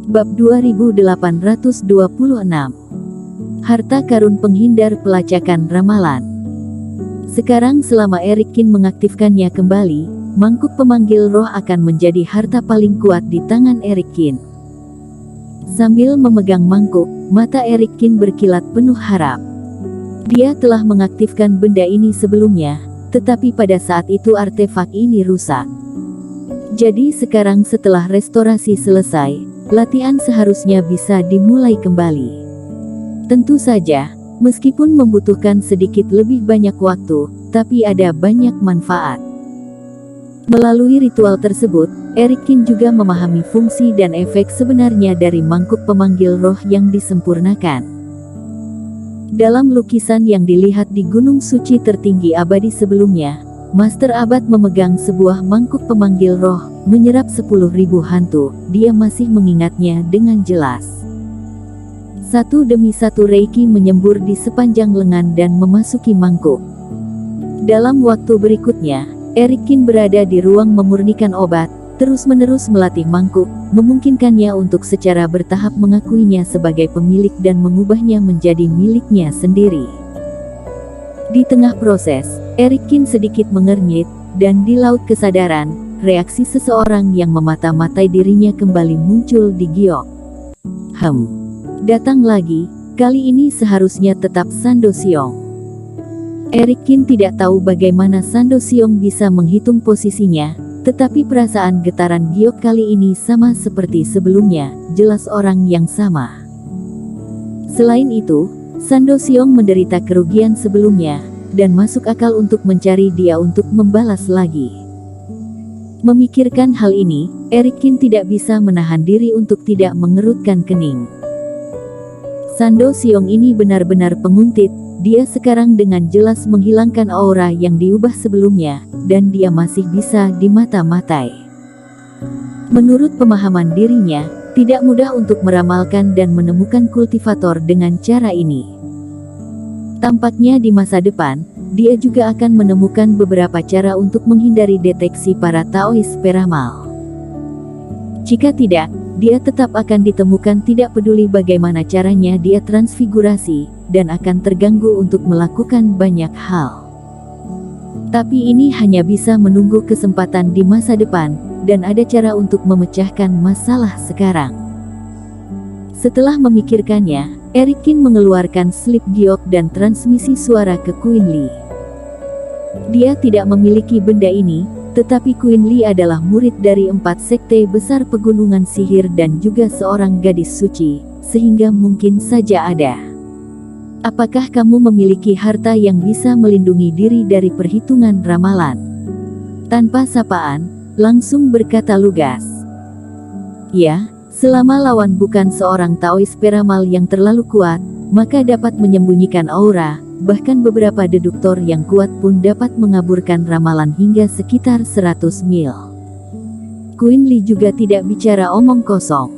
Bab 2826. Harta karun penghindar pelacakan ramalan. Sekarang selama Erikin mengaktifkannya kembali, mangkuk pemanggil roh akan menjadi harta paling kuat di tangan Erikin. Sambil memegang mangkuk, mata Erikin berkilat penuh harap. Dia telah mengaktifkan benda ini sebelumnya, tetapi pada saat itu artefak ini rusak. Jadi sekarang setelah restorasi selesai, latihan seharusnya bisa dimulai kembali. Tentu saja, meskipun membutuhkan sedikit lebih banyak waktu, tapi ada banyak manfaat. Melalui ritual tersebut, Erikin juga memahami fungsi dan efek sebenarnya dari mangkuk pemanggil roh yang disempurnakan. Dalam lukisan yang dilihat di Gunung Suci tertinggi abadi sebelumnya, Master Abad memegang sebuah mangkuk pemanggil roh, menyerap 10.000 hantu. Dia masih mengingatnya dengan jelas. Satu demi satu reiki menyembur di sepanjang lengan dan memasuki mangkuk. Dalam waktu berikutnya, Erikin berada di ruang memurnikan obat, terus-menerus melatih mangkuk, memungkinkannya untuk secara bertahap mengakuinya sebagai pemilik dan mengubahnya menjadi miliknya sendiri. Di tengah proses, Erikin sedikit mengernyit, dan di laut kesadaran, reaksi seseorang yang memata-matai dirinya kembali muncul di giok. Datang lagi, kali ini seharusnya tetap Sando Siong. Erikin tidak tahu bagaimana Sando Siong bisa menghitung posisinya, tetapi perasaan getaran giok kali ini sama seperti sebelumnya, jelas orang yang sama. Selain itu, Sando Siong menderita kerugian sebelumnya, dan masuk akal untuk mencari dia untuk membalas lagi. Memikirkan hal ini, Erikin tidak bisa menahan diri untuk tidak mengerutkan kening. Sando Siong ini benar-benar penguntit, dia sekarang dengan jelas menghilangkan aura yang diubah sebelumnya, dan dia masih bisa dimata-matai. Menurut pemahaman dirinya, tidak mudah untuk meramalkan dan menemukan kultivator dengan cara ini. Tampaknya di masa depan, dia juga akan menemukan beberapa cara untuk menghindari deteksi para Taois peramal. Jika tidak, dia tetap akan ditemukan tidak peduli bagaimana caranya dia transfigurasi, dan akan terganggu untuk melakukan banyak hal. Tapi ini hanya bisa menunggu kesempatan di masa depan, dan ada cara untuk memecahkan masalah sekarang. Setelah memikirkannya, Erikin mengeluarkan slip giok dan transmisi suara ke Queen Lee. Dia tidak memiliki benda ini, tetapi Queen Lee adalah murid dari 4 sekte besar pegunungan sihir dan juga seorang gadis suci, sehingga mungkin saja ada. Apakah kamu memiliki harta yang bisa melindungi diri dari perhitungan ramalan? Tanpa sapaan, langsung berkata lugas. Ya, selama lawan bukan seorang Taois peramal yang terlalu kuat, maka dapat menyembunyikan aura, bahkan beberapa deduktor yang kuat pun dapat mengaburkan ramalan hingga sekitar 100 mil. Queen Lee juga tidak bicara omong kosong.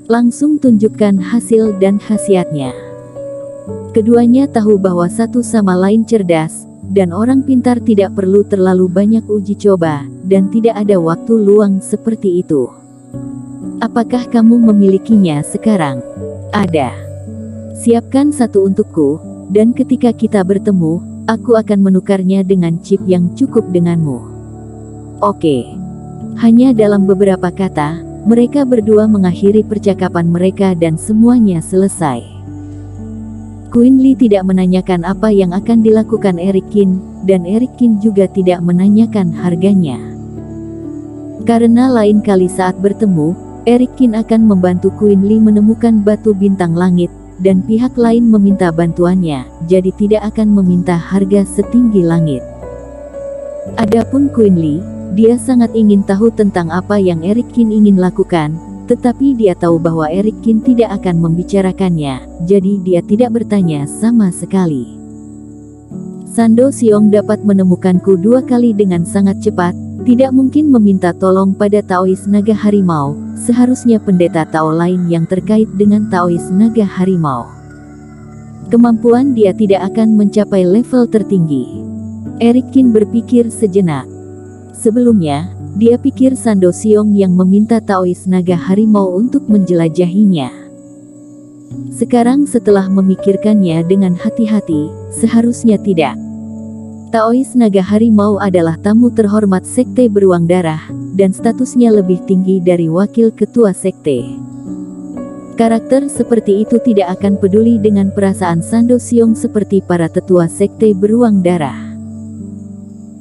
Langsung tunjukkan hasil dan khasiatnya. Keduanya tahu bahwa satu sama lain cerdas, dan orang pintar tidak perlu terlalu banyak uji coba, dan tidak ada waktu luang seperti itu. Apakah kamu memilikinya sekarang? Ada. Siapkan satu untukku, dan ketika kita bertemu, aku akan menukarnya dengan chip yang cukup denganmu. Oke. Hanya dalam beberapa kata, mereka berdua mengakhiri percakapan mereka dan semuanya selesai. Queen Lee tidak menanyakan apa yang akan dilakukan Erikin, dan Erikin juga tidak menanyakan harganya. Karena lain kali saat bertemu, Erikin akan membantu Queen Lee menemukan batu bintang langit, dan pihak lain meminta bantuannya, jadi tidak akan meminta harga setinggi langit. Adapun Queen Lee, dia sangat ingin tahu tentang apa yang Erikin ingin lakukan, tetapi dia tahu bahwa Erikin tidak akan membicarakannya, jadi dia tidak bertanya sama sekali. Sando Siong dapat menemukanku 2 kali dengan sangat cepat, tidak mungkin meminta tolong pada Taois Naga Harimau, seharusnya pendeta Tao lain yang terkait dengan Taois Naga Harimau. Kemampuan dia tidak akan mencapai level tertinggi. Erikin berpikir sejenak. Sebelumnya, dia pikir Sando Siong yang meminta Taois naga harimau untuk menjelajahinya. Sekarang setelah memikirkannya dengan hati-hati, seharusnya tidak. Taois naga harimau adalah tamu terhormat sekte beruang darah, dan statusnya lebih tinggi dari wakil ketua sekte. Karakter seperti itu tidak akan peduli dengan perasaan Sando Siong seperti para tetua sekte beruang darah.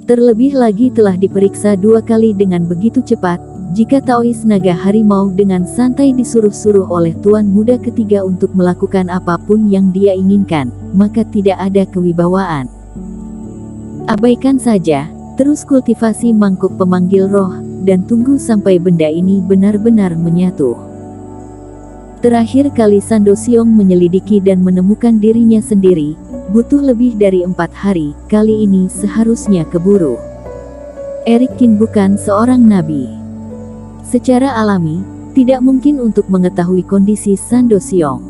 Terlebih lagi telah diperiksa 2 kali dengan begitu cepat, jika Taois naga harimau dengan santai disuruh-suruh oleh tuan muda ketiga untuk melakukan apapun yang dia inginkan, maka tidak ada kewibawaan. Abaikan saja, terus kultivasi mangkuk pemanggil roh, dan tunggu sampai benda ini benar-benar menyatu. Terakhir kali Sando Siong menyelidiki dan menemukan dirinya sendiri, butuh lebih dari 4 hari, kali ini seharusnya keburu. Eric Kin bukan seorang nabi. Secara alami, tidak mungkin untuk mengetahui kondisi Sando Siong.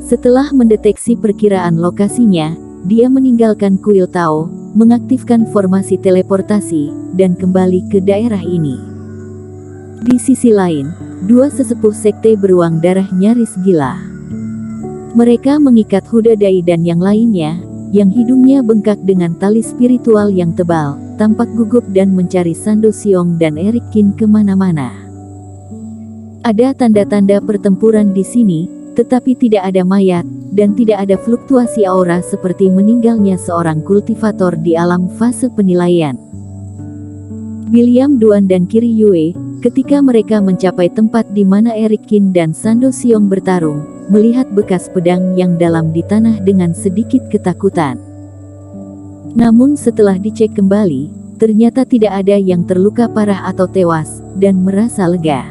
Setelah mendeteksi perkiraan lokasinya, dia meninggalkan kuil Tao, mengaktifkan formasi teleportasi, dan kembali ke daerah ini. Di sisi lain, 2 sesepuh sekte beruang darah nyaris gila. Mereka mengikat Huda Dai dan yang lainnya, yang hidungnya bengkak dengan tali spiritual yang tebal, tampak gugup dan mencari Sando Siong dan Eric Kin kemana-mana. Ada tanda-tanda pertempuran di sini, tetapi tidak ada mayat, dan tidak ada fluktuasi aura seperti meninggalnya seorang kultivator di alam fase penilaian. William Duan dan Kiri Yue, ketika mereka mencapai tempat di mana Eric Kin dan Sando Siong bertarung, melihat bekas pedang yang dalam di tanah dengan sedikit ketakutan. Namun setelah dicek kembali, ternyata tidak ada yang terluka parah atau tewas, dan merasa lega.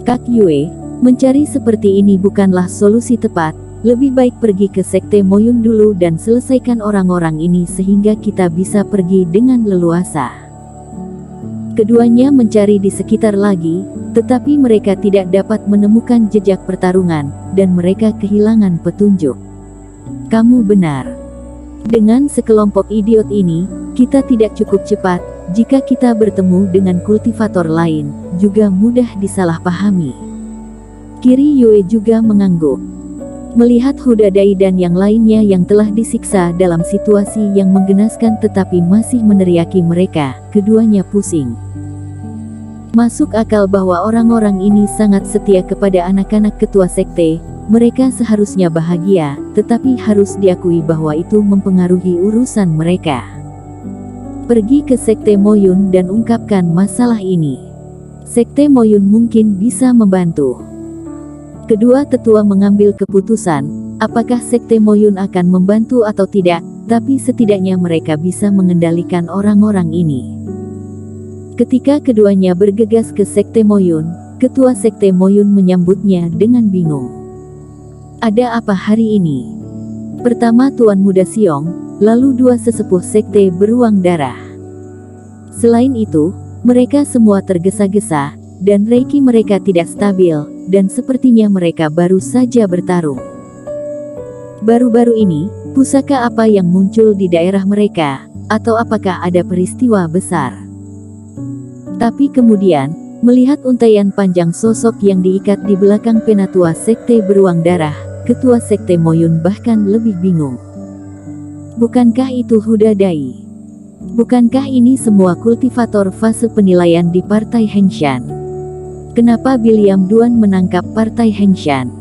Kak Yue, mencari seperti ini bukanlah solusi tepat, lebih baik pergi ke sekte Moyun dulu dan selesaikan orang-orang ini sehingga kita bisa pergi dengan leluasa. Keduanya mencari di sekitar lagi, tetapi mereka tidak dapat menemukan jejak pertarungan, dan mereka kehilangan petunjuk. Kamu benar. Dengan sekelompok idiot ini, kita tidak cukup cepat. Jika kita bertemu dengan kultivator lain, juga mudah disalahpahami. Kiri Yue juga mengangguk. Melihat Huda Dai dan yang lainnya yang telah disiksa dalam situasi yang menggenaskan tetapi masih meneriaki mereka, keduanya pusing. Masuk akal bahwa orang-orang ini sangat setia kepada anak-anak ketua sekte, mereka seharusnya bahagia, tetapi harus diakui bahwa itu mempengaruhi urusan mereka. Pergi ke sekte Moyun dan ungkapkan masalah ini. Sekte Moyun mungkin bisa membantu. Kedua tetua mengambil keputusan, apakah sekte Moyun akan membantu atau tidak, tapi setidaknya mereka bisa mengendalikan orang-orang ini. Ketika keduanya bergegas ke sekte Moyun, ketua sekte Moyun menyambutnya dengan bingung. Ada apa hari ini? Pertama Tuan Muda Siong, lalu 2 sesepuh sekte beruang darah. Selain itu, mereka semua tergesa-gesa, dan reiki mereka tidak stabil, dan sepertinya mereka baru saja bertarung. Baru-baru ini, pusaka apa yang muncul di daerah mereka, atau apakah ada peristiwa besar? Tapi kemudian, melihat untaian panjang sosok yang diikat di belakang penatua sekte beruang darah, ketua sekte Moyun bahkan lebih bingung. Bukankah itu Huda Dai? Bukankah ini semua kultivator fase penilaian di Partai Hengshan? Kenapa William Duan menangkap Partai Hengshan?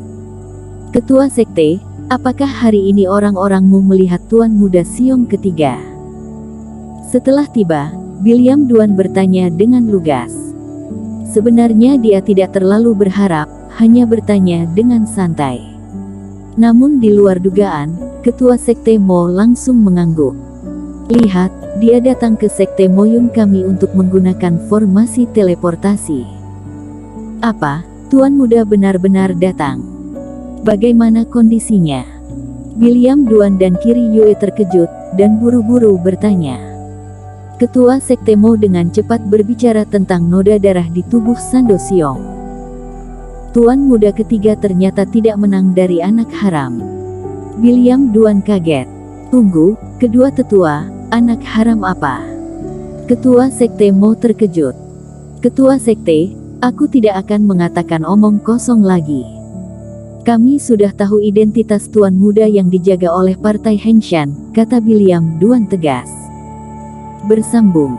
Ketua sekte, apakah hari ini orang-orangmu melihat Tuan Muda Siong ketiga? Setelah tiba, William Duan bertanya dengan lugas. Sebenarnya dia tidak terlalu berharap, hanya bertanya dengan santai. Namun di luar dugaan, ketua sekte Mo langsung mengangguk. Lihat, dia datang ke sekte Moyun kami untuk menggunakan formasi teleportasi. Apa, Tuan Muda benar-benar datang? Bagaimana kondisinya? William Duan dan Kiri Yue terkejut, dan buru-buru bertanya. Ketua sekte Mo dengan cepat berbicara tentang noda darah di tubuh Sando Siong. Tuan Muda ketiga ternyata tidak menang dari anak haram. William Duan kaget. Tunggu, kedua tetua, anak haram apa? Ketua Sekte Mo terkejut. Ketua Sekte, aku tidak akan mengatakan omong kosong lagi. Kami sudah tahu identitas Tuan Muda yang dijaga oleh Partai Heng Shan, kata William Duan tegas. Bersambung.